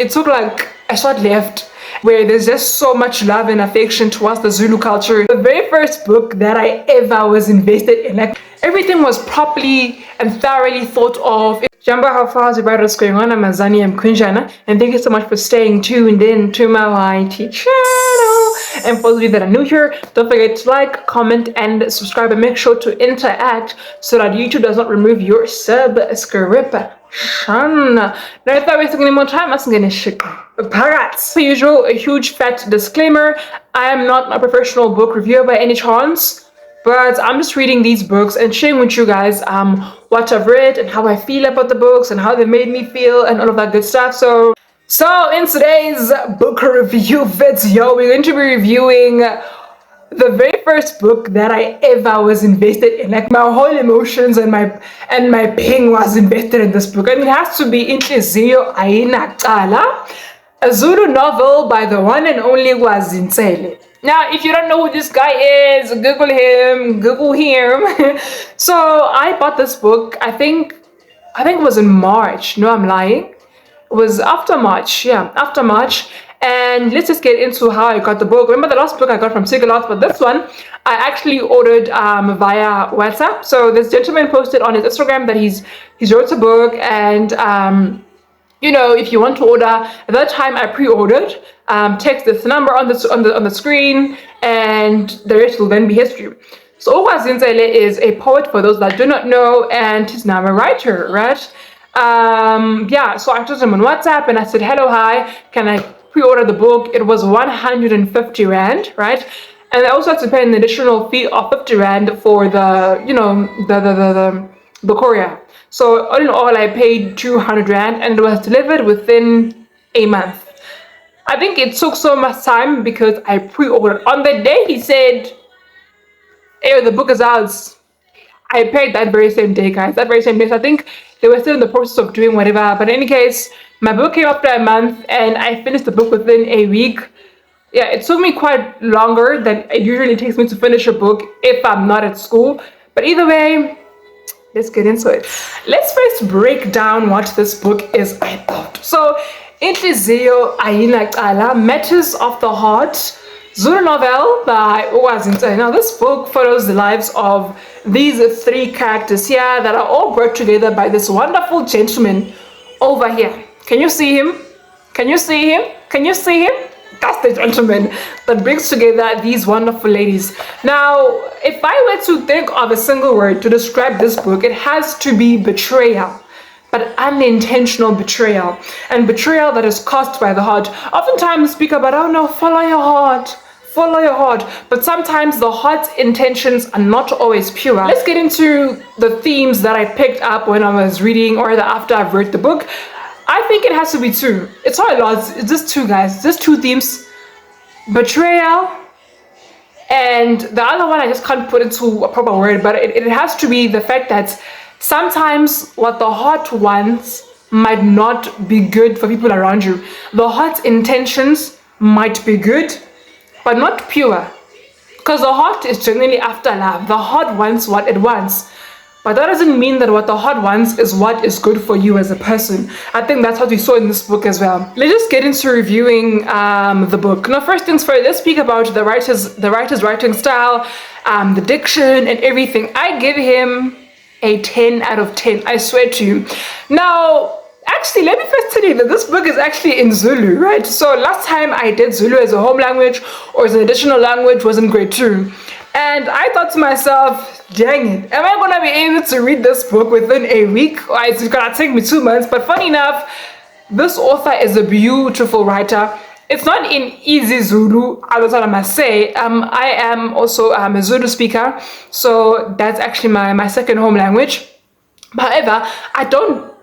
it took like a short left where there's just so much love and affection towards the Zulu culture. The very first book that I ever was invested in, like everything was properly and thoroughly thought of. Jambo, how far is about what's going on? I'm Azani, I'm Kunjana, and thank you so much for staying tuned in to my YT channel. And for those of you that are new here, don't forget to like, comment, and subscribe, and make sure to interact so that YouTube does not remove your subscription. Now, without wasting any more time, I'm going to shake parrots. Per usual, a huge fat disclaimer: I am not a professional book reviewer by any chance. But I'm just reading these books and sharing with you guys what I've read and how I feel about the books and how they made me feel and all of that good stuff. So in today's book review video, we're going to be reviewing the very first book that I ever was invested in. Like my whole emotions and my being was invested in this book. And it has to be Inhliziyo, Ayinacala, a Zulu novel by the one and only Inhliziyo. Now, if you don't know who this guy is, Google him. So I bought this book, I think it was in March. No, I'm lying. It was after March. Yeah, after March. And let's just get into how I got the book. Remember the last book I got from Sigalot, but this one I actually ordered via WhatsApp. So this gentleman posted on his Instagram that he's wrote a book, and you know, if you want to order, at that time I pre-ordered. Text this number on the screen, and the rest will then be history. So Inhliziyo is a poet, for those that do not know, and he's now a writer, right? Yeah, so I told him on WhatsApp and I said, hello, hi, can I pre-order the book? It was 150 Rand, right? And I also had to pay an additional fee of 50 Rand for the, you know, the courier. So all in all, I paid 200 Rand, and it was delivered within a month. I think it took so much time because I pre-ordered. On the day he said, hey, the book is out, I paid that very same day, guys. That very same day. So I think they were still in the process of doing whatever. But in any case, my book came after a month, and I finished the book within a week. Yeah, it took me quite longer than it usually takes me to finish a book if I'm not at school. But either way, let's get into it. Let's first break down what this book is about. So, Inhliziyo, Ayinacala, Matters of the Heart, Zulu novel by Inhliziyo. Now, this book follows the lives of these three characters here that are all brought together by this wonderful gentleman over here. Can you see him? Can you see him? Can you see him? That's the gentleman that brings together these wonderful ladies. Now, if I were to think of a single word to describe this book, it has to be betrayal. But unintentional betrayal, and betrayal that is caused by the heart. Oftentimes we speak about, oh no, follow your heart, but sometimes the heart's intentions are not always pure. Let's get into the themes that I picked up when I was reading, or after I've read the book. I think it has to be two. It's not a lot, it's just two, guys, just two themes: betrayal, and the other one I just can't put into a proper word, but it has to be the fact that sometimes what the heart wants might not be good for people around you. The heart's intentions might be good, but not pure. Because the heart is generally after love. The heart wants what it wants. But that doesn't mean that what the heart wants is what is good for you as a person. I think that's what we saw in this book as well. Let's just get into reviewing the book. Now, first things first, let's speak about the writer's writing style, the diction and everything. I give him a 10 out of 10, I swear to you. Now, actually, let me first tell you that this book is actually in Zulu, right? So last time I did Zulu as a home language or as an additional language was in grade 2. And I thought to myself, dang it, am I going to be able to read this book within a week? Or it's going to take me 2 months. But funny enough, this author is a beautiful writer. It's not in easy Zulu, that's what I must say. I am also a Zulu speaker, so that's actually my second home language. However, I don't,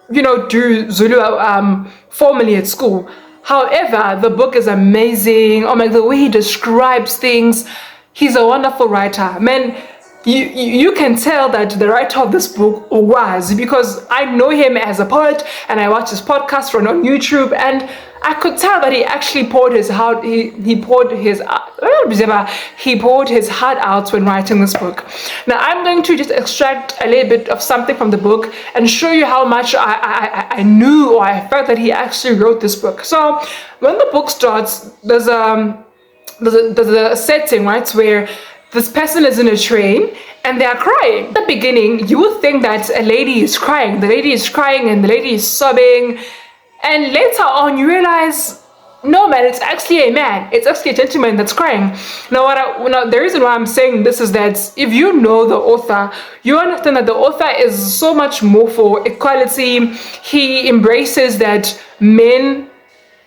do Zulu formally at school. However, the book is amazing. Oh my, the way he describes things, he's a wonderful writer. Man, you can tell that the writer of this book was, because I know him as a poet and I watch his podcast on YouTube, and I could tell that he actually poured his heart he poured his heart out when writing this book. Now I'm going to just extract a little bit of something from the book and show you how much I knew, or I felt that he actually wrote this book. So when the book starts, there's a setting, right, where this person is in a train and they are crying. At the beginning, you would think that a lady is crying. The lady is crying and the lady is sobbing. And later on, you realize, no, man, it's actually a man. It's actually a gentleman that's crying. Now, the reason why I'm saying this is that if you know the author, you understand that the author is so much more for equality. He embraces that men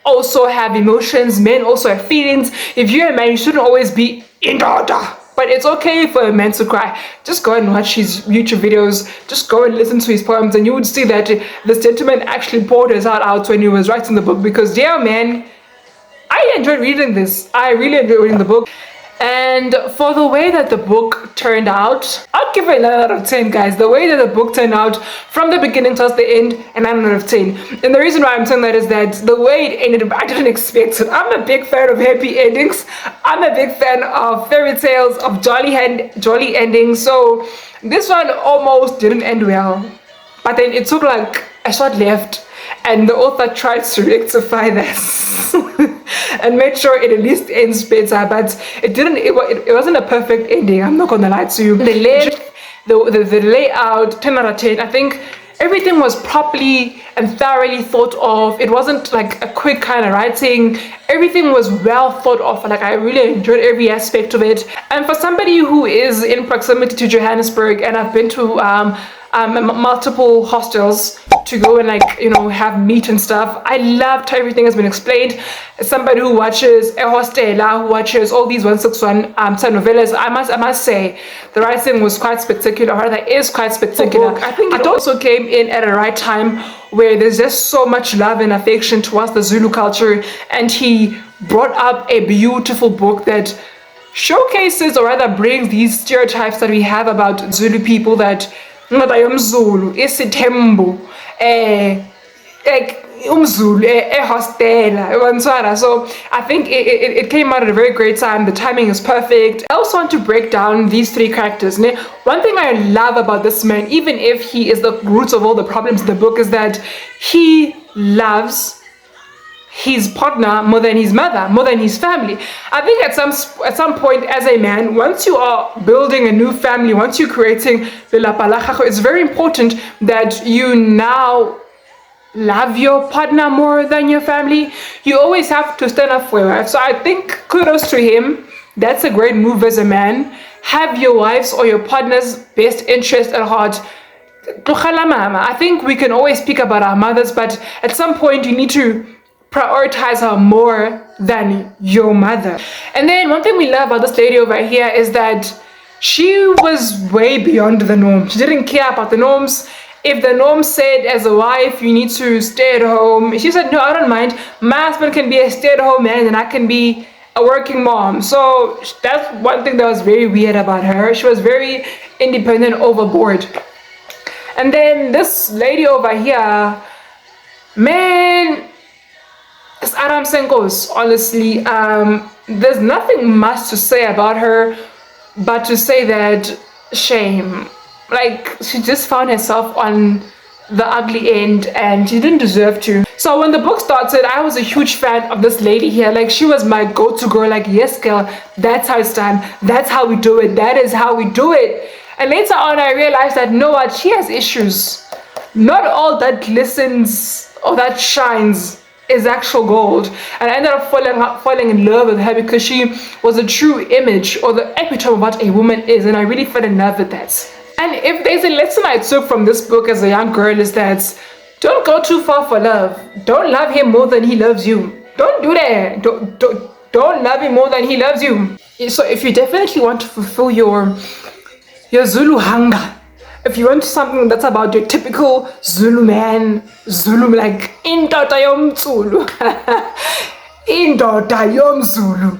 also have emotions, men also have feelings. If you're a man, you shouldn't always be in order. But it's okay for a man to cry. Just go and watch his YouTube videos. Just go and listen to his poems, and you would see that this gentleman actually poured his heart out when he was writing the book. Because, yeah, man, I enjoyed reading this. I really enjoyed reading the book. And for the way that the book turned out, I'll give it a 9 out of 10, guys. The way that the book turned out from the beginning towards the end, a 9 out of 10. And the reason why I'm saying that is that the way it ended, I didn't expect it. I'm a big fan of happy endings. I'm a big fan of fairy tales, of jolly endings. So this one almost didn't end well. But then it took like a short left, and the author tried to rectify this and make sure it at least ends better, but it didn't. It wasn't a perfect ending, I'm not gonna lie to you. The length, the layout, 10 out of 10. I think everything was properly and thoroughly thought of. It wasn't like a quick kind of writing. Everything was well thought of. Like, I really enjoyed every aspect of it. And for somebody who is in proximity to Johannesburg, and I've been to multiple hostels to go and, like, you know, have meat and stuff, I loved how everything has been explained. As somebody who watches a hostela, who watches all these 161 telenovelas, I must say the writing was quite spectacular, or rather is quite spectacular. I think it also came in at a right time where there's just so much love and affection towards the Zulu culture, and he brought up a beautiful book that showcases, or rather brings, these stereotypes that we have about Zulu people, that umZulu isithembu umZulu hostela. So I think it came out at a very great time. The timing is perfect. I also want to break down these 3 characters. One thing I love about this man, even if he is the root of all the problems in the book, is that he loves his partner more than his mother, more than his family. I think at some point as a man, once you are building a new family, once you're creating lelapa la gago, it's very important that you now love your partner more than your family. You always have to stand up for your wife. So I think kudos to him. That's a great move as a man. Have your wife's or your partner's best interest at heart. I think we can always speak about our mothers, but at some point you need to prioritize her more than your mother. And then one thing we love about this lady over here is that she was way beyond the norm. She didn't care about the norms. If the norm said as a wife you need to stay at home, she said, no, I don't mind. My husband can be a stay-at-home man and I can be a working mom. So that's one thing that was very weird about her. She was very independent, overboard. And then this lady over here, man, it's Adam Senkos, honestly. There's nothing much to say about her, but to say that shame. Like, she just found herself on the ugly end and she didn't deserve to. So when the book started, I was a huge fan of this lady here. Like, she was my go-to girl. Like, yes, girl, that's how it's done. That's how we do it. That is how we do it. And later on, I realized that, no, what, she has issues. Not all that glistens or that shines is actual gold. And I ended up falling in love with her because she was a true image, or the epitome of what a woman is, and I really fell in love with that. And if there's a lesson I took from this book as a young girl, is that don't go too far for love. Don't love him more than he loves you. Don't do that. Don't love him more than he loves you. So if you definitely want to fulfill your Zulu hunger, if you want something that's about your typical Zulu man, Zulu, like indoda yomZulu, indoda yomZulu,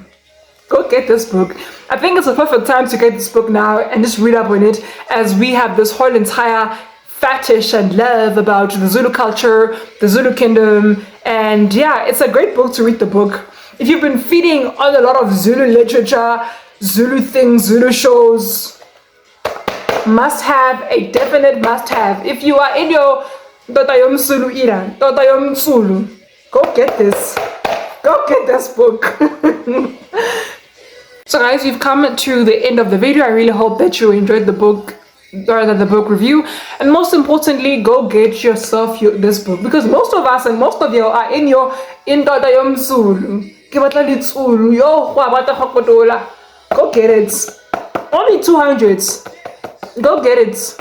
Go get this book. I think it's a perfect time to get this book now and just read up on it, as we have this whole entire fetish and love about the Zulu culture, the Zulu kingdom, and yeah, it's a great book to read the book. If you've been feeding on a lot of Zulu literature, Zulu things, Zulu shows, must have, a definite must have. If you are in your Tota Yom Zulu era, Tota Yom Zulu, go get this. Go get this book. So guys, we've come to the end of the video. I really hope that you enjoyed the book, or the book review, and most importantly, go get yourself this book, because most of us and most of you are in Tota Yom Zulu. Go get it. Only 200s. Go get it.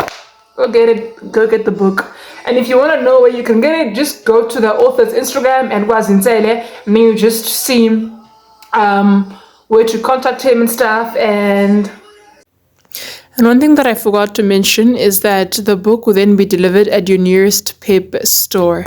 Go get it. Go get the book. And if you want to know where you can get it, just go to the author's Instagram and Kwazinzele, and then you just see where to contact him and stuff. And one thing that I forgot to mention is that the book will then be delivered at your nearest PEP store.